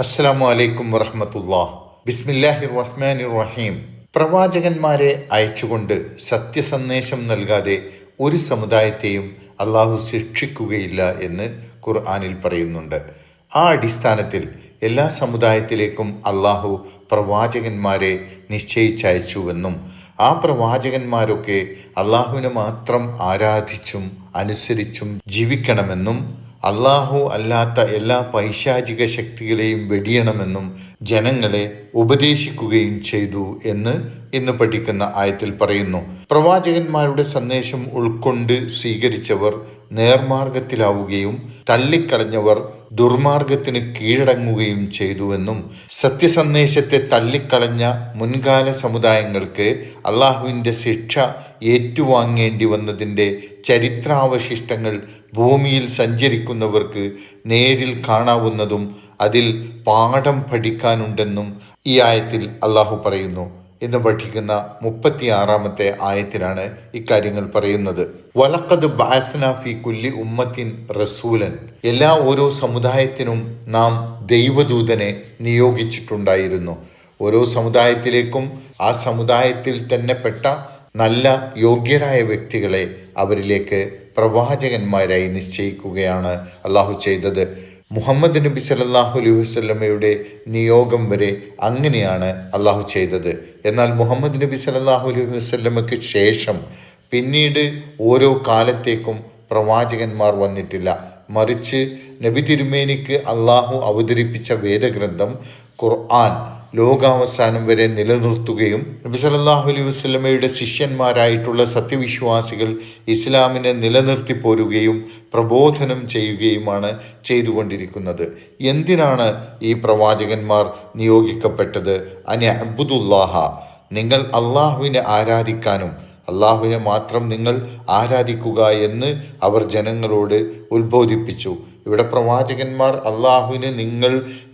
അസ്സലാമു അലൈക്കും വറഹ്മത്തുള്ളാഹി. ബിസ്മില്ലാഹിർ റഹ്മാനിർ റഹീം. പ്രവാചകന്മാരെ അയച്ചുകൊണ്ട് സത്യസന്ദേശം നൽകാതെ ഒരു സമുദായത്തെയും അള്ളാഹു ശിക്ഷിക്കുകയില്ല എന്ന് ഖുർആനിൽ പറയുന്നുണ്ട്. ആ അടിസ്ഥാനത്തിൽ എല്ലാ സമുദായത്തിലേക്കും അള്ളാഹു പ്രവാചകന്മാരെ നിശ്ചയിച്ചയച്ചുവെന്നും ആ പ്രവാചകന്മാരൊക്കെ അള്ളാഹുവിനെ മാത്രം ആരാധിച്ചും അനുസരിച്ചും ജീവിക്കണമെന്നും അള്ളാഹു അല്ലാത്ത എല്ലാ പൈശാചിക ശക്തികളെയും വെടിയണമെന്നും ജനങ്ങളെ ഉപദേശിക്കുകയും ചെയ്തു എന്ന് ഇന്ന് പഠിക്കുന്ന ആയത്തിൽ പറയുന്നു. പ്രവാചകന്മാരുടെ സന്ദേശം ഉൾക്കൊണ്ട് സ്വീകരിച്ചവർ നേർമാർഗത്തിലാവുകയും തള്ളിക്കളഞ്ഞവർ ദുർമാർഗത്തിന് കീഴടങ്ങുകയും ചെയ്തുവെന്നും സത്യസന്ദേശത്തെ തള്ളിക്കളഞ്ഞ മുൻകാല സമുദായങ്ങൾക്ക് അള്ളാഹുവിൻ്റെ ശിക്ഷ ഏറ്റുവാങ്ങേണ്ടി വന്നതിൻ്റെ ചരിത്രാവശിഷ്ടങ്ങൾ ഭൂമിയിൽ സഞ്ചരിക്കുന്നവർക്ക് നേരിൽ കാണാവുന്നതും അതിൽ പാഠം പഠിക്കാനുണ്ടെന്നും ഈ ആയത്തിൽ അള്ളാഹു പറയുന്നു. എന്ന് പഠിക്കുന്ന 36-ാമത്തെ ആയത്തിലാണ് ഇക്കാര്യങ്ങൾ പറയുന്നത്. വലഖദ് ബഅസ്നാ ഫീ കുല്ലി ഉമ്മത്തിൻ റസൂലൻ. ഓരോ സമുദായത്തിനും നാം ദൈവദൂതനെ നിയോഗിച്ചിട്ടുണ്ടായിരുന്നു. ഓരോ സമുദായത്തിലേക്കും ആ സമുദായത്തിൽ തന്നെ പെട്ട നല്ല യോഗ്യരായ വ്യക്തികളെ അവരിലേക്ക് പ്രവാചകന്മാരായി നിശ്ചയിക്കുകയാണ് അള്ളാഹു ചെയ്തത്. മുഹമ്മദ് നബി സല്ലല്ലാഹു അലൈഹി വസല്ലമയുടെ നിയോഗം വരെ അങ്ങനെയാണ് അള്ളാഹു ചെയ്തത്. എന്നാൽ മുഹമ്മദ് നബി സല്ലല്ലാഹു അലൈഹി വസല്ലമയ്ക്ക് ശേഷം പിന്നീട് ഓരോ കാലത്തേക്കും പ്രവാചകന്മാർ വന്നിട്ടില്ല. മറിച്ച് നബി തിരുമേനിക്ക് അള്ളാഹു അവതരിപ്പിച്ച വേദഗ്രന്ഥം ഖുർആൻ ലോകാവസാനം വരെ നിലനിർത്തുകയും നബി സല്ലല്ലാഹു അലൈഹി വസല്ലമയുടെ ശിഷ്യന്മാരായിട്ടുള്ള സത്യവിശ്വാസികൾ ഇസ്ലാമിനെ നിലനിർത്തി പോരുകയും പ്രബോധനം ചെയ്യുകയുമാണ് ചെയ്തുകൊണ്ടിരിക്കുന്നത്. എന്തിനാണ് ഈ പ്രവാചകന്മാർ നിയോഗിക്കപ്പെട്ടത്? അബ്ദുല്ലാഹ, നിങ്ങൾ അള്ളാഹുവിനെ ആരാധിക്കാനും അള്ളാഹുവിനെ മാത്രം നിങ്ങൾ ആരാധിക്കുക എന്ന് അവർ ജനങ്ങളോട് ഉത്ബോധിപ്പിച്ചു. ഇവിടെ പ്രവാചകന്മാർ അള്ളാഹുവിന് നിങ്ങൾ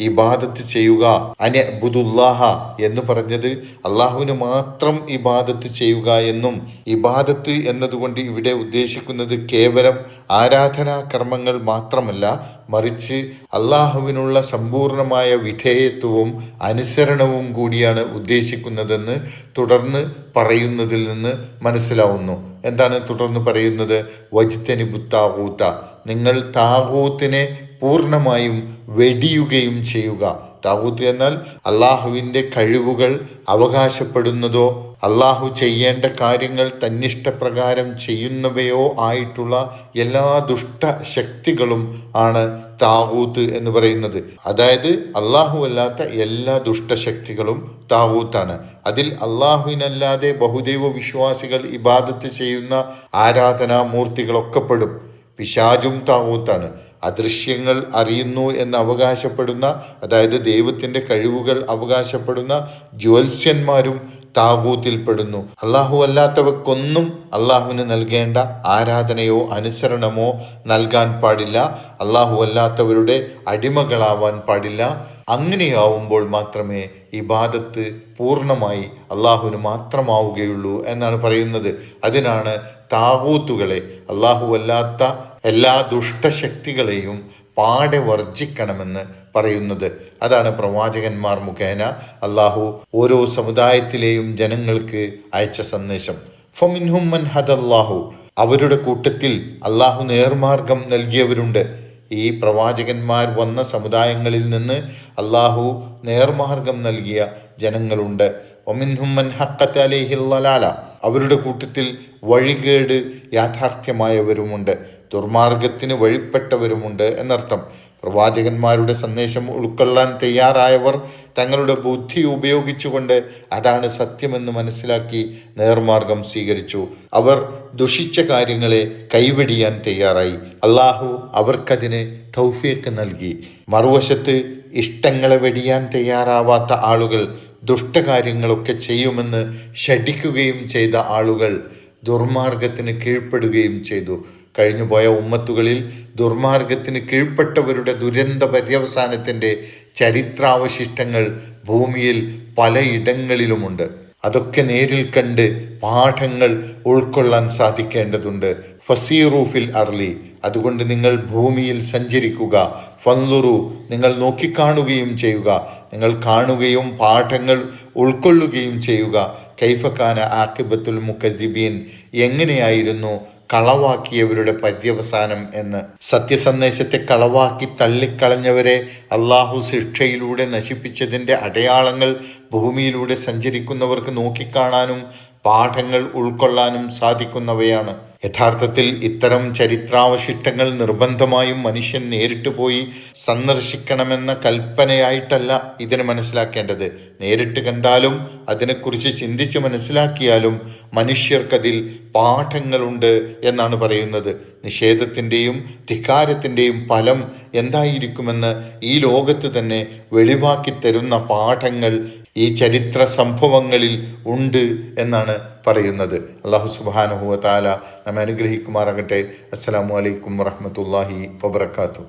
ഇബാദത്ത് ചെയ്യുക, അബ്ദുല്ലാഹ എന്ന് പറഞ്ഞത് അള്ളാഹുവിന് മാത്രം ഇബാദത്ത് ചെയ്യുക എന്നും, ഇബാദത്ത് എന്നതുകൊണ്ട് ഇവിടെ ഉദ്ദേശിക്കുന്നത് കേവലം ആരാധനാ കർമ്മങ്ങൾ മാത്രമല്ല, മറിച്ച് അള്ളാഹുവിനുള്ള സമ്പൂർണമായ വിധേയത്വവും അനുസരണവും കൂടിയാണ് ഉദ്ദേശിക്കുന്നതെന്ന് തുടർന്ന് പറയുന്നതിൽ നിന്ന് മനസ്സിലാവുന്നു. എന്താണ് തുടർന്ന് പറയുന്നത്? വജ്തനിബു താഗൂത്ത, നിങ്ങൾ താഗൂത്തിനെ പൂർണ്ണമായും വെടിയുകയും ചെയ്യുക. താഗൂത്ത് എന്നാൽ അള്ളാഹുവിൻ്റെ കഴിവുകൾ അവകാശപ്പെടുന്നതോ അള്ളാഹു ചെയ്യേണ്ട കാര്യങ്ങൾ തന്നിഷ്ടപ്രകാരം ചെയ്യുന്നവയോ ആയിട്ടുള്ള എല്ലാ ദുഷ്ടശക്തികളും ആണ് താഗൂത്ത് എന്ന് പറയുന്നത്. അതായത് അള്ളാഹു അല്ലാത്ത എല്ലാ ദുഷ്ടശക്തികളും താഗൂത്താണ്. അതിൽ അള്ളാഹുവിനല്ലാതെ ബഹുദൈവ വിശ്വാസികൾ ഇബാദത്ത് ചെയ്യുന്ന ആരാധനാമൂർത്തികളൊക്കെ പെടും. പിശാചും താഗൂത്താണ്. അദൃശ്യങ്ങൾ അറിയുന്നു എന്ന് അവകാശപ്പെടുന്ന, അതായത് ദൈവത്തിൻ്റെ കഴിവുകൾ അവകാശപ്പെടുന്ന ജ്യോത്സ്യന്മാരും താഗൂത്തിൽപ്പെടുന്നു. അള്ളാഹു അല്ലാത്തവക്കൊന്നും അള്ളാഹുവിന് നൽകേണ്ട ആരാധനയോ അനുസരണമോ നൽകാൻ പാടില്ല. അള്ളാഹു അല്ലാത്തവരുടെ അടിമകളാവാൻ പാടില്ല. അങ്ങനെയാവുമ്പോൾ മാത്രമേ ഇബാദത്ത് പൂർണ്ണമായി അള്ളാഹുവിന് മാത്രമാവുകയുള്ളൂ എന്നാണ് പറയുന്നത്. അതിനാണ് താഗൂത്തുകളെ, അള്ളാഹു അല്ലാത്ത എല്ലാ ദുഷ്ടശക്തികളെയും പാടെ വർജിക്കണമെന്ന് പറയുന്നത്. അതാണ് പ്രവാചകന്മാർ മുഖേന അള്ളാഹു ഓരോ സമുദായത്തിലെയും ജനങ്ങൾക്ക് അയച്ച സന്ദേശം. ഫമിൻഹും മൻ ഹദല്ലാഹു, അവരുടെ കൂട്ടത്തിൽ അള്ളാഹു നേർമാർഗം നൽകിയവരുണ്ട്. ഈ പ്രവാചകന്മാർ വന്ന സമുദായങ്ങളിൽ നിന്ന് അള്ളാഹു നേർമാർഗം നൽകിയ ജനങ്ങളുണ്ട്. വമിൻഹും മൻ ഹഖ്ഖത് അലൈഹിൽ ളലാല, അവരുടെ കൂട്ടത്തിൽ വഴികേട് യാഥാർത്ഥ്യമായവരുമുണ്ട്, ദുർമാർഗത്തിന് വഴിപ്പെട്ടവരുമുണ്ട് എന്നർത്ഥം. പ്രവാചകന്മാരുടെ സന്ദേശം ഉൾക്കൊള്ളാൻ തയ്യാറായവർ തങ്ങളുടെ ബുദ്ധി ഉപയോഗിച്ചുകൊണ്ട് അതാണ് സത്യമെന്ന് മനസ്സിലാക്കി നേർമാർഗം സ്വീകരിച്ചു. അവർ ദുഷിച്ച കാര്യങ്ങളെ കൈവെടിയാൻ തയ്യാറായി. അള്ളാഹു അവർക്കതിന് തൗഫീഖ് നൽകി. മറുവശത്ത് ഇഷ്ടങ്ങളെ വെടിയാൻ തയ്യാറാവാത്ത ആളുകൾ, ദുഷ്ടകാര്യങ്ങളൊക്കെ ചെയ്യുമെന്ന് ശഠിക്കുകയും ചെയ്ത ആളുകൾ ദുർമാർഗത്തിന് കീഴ്പ്പെടുകയും ചെയ്തു. കഴിഞ്ഞുപോയ ഉമ്മത്തുകളിൽ ദുർമാർഗത്തിന് കീഴ്പ്പെട്ടവരുടെ ദുരന്ത പര്യവസാനത്തിൻ്റെ ചരിത്രാവശിഷ്ടങ്ങൾ ഭൂമിയിൽ പലയിടങ്ങളിലുമുണ്ട്. അതൊക്കെ നേരിൽ കണ്ട് പാഠങ്ങൾ ഉൾക്കൊള്ളാൻ സാധിക്കേണ്ടതുണ്ട്. ഫസീറു ഫിൽ അർലി, അതുകൊണ്ട് നിങ്ങൾ ഭൂമിയിൽ സഞ്ചരിക്കുക. ഫൻലുറു, നിങ്ങൾ നോക്കിക്കാണുകയും ചെയ്യുക, നിങ്ങൾ കാണുകയും പാഠങ്ങൾ ഉൾക്കൊള്ളുകയും ചെയ്യുക. കൈഫക്കാന ആഖിബത്തുൽ മുക്കദ്ദിബീൻ, എങ്ങനെയായിരുന്നു കളവാക്കിയവരുടെ പര്യവസാനം എന്ന്. സത്യസന്ദേശത്തെ കളവാക്കി തള്ളിക്കളഞ്ഞവരെ അള്ളാഹു ശിക്ഷയിലൂടെ നശിപ്പിച്ചതിൻ്റെ അടയാളങ്ങൾ ഭൂമിയിലൂടെ സഞ്ചരിക്കുന്നവർക്ക് നോക്കിക്കാണാനും പാഠങ്ങൾ ഉൾക്കൊള്ളാനും സാധിക്കുന്നവയാണ്. യഥാർത്ഥത്തിൽ ഇത്തരം ചരിത്രാവശിഷ്ടങ്ങൾ നിർബന്ധമായും മനുഷ്യൻ നേരിട്ട് പോയി സന്ദർശിക്കണമെന്ന കൽപ്പനയായിട്ടല്ല ഇതിനെ മനസ്സിലാക്കേണ്ടത്. നേരിട്ട് കണ്ടാലും അതിനെക്കുറിച്ച് ചിന്തിച്ച് മനസ്സിലാക്കിയാലും മനുഷ്യർക്കതിൽ പാഠങ്ങളുണ്ട് എന്നാണ് പറയുന്നത്. നിഷേധത്തിൻ്റെയും ധിക്കാരത്തിൻ്റെയും ഫലം എന്തായിരിക്കുമെന്ന് ഈ ലോകത്ത് തന്നെ വെളിവാക്കി തരുന്ന പാഠങ്ങൾ ഈ ചരിത്ര സംഭവങ്ങളിൽ ഉണ്ട് എന്നാണ് പറയുന്നത്. അല്ലാഹു സുബ്ഹാനഹു വ തആല നമ്മെ അനുഗ്രഹിക്കുമാറാകട്ടെ. അസ്സലാമു അലൈക്കും വറഹ്മത്തുള്ളാഹി വബറകാതുഹു.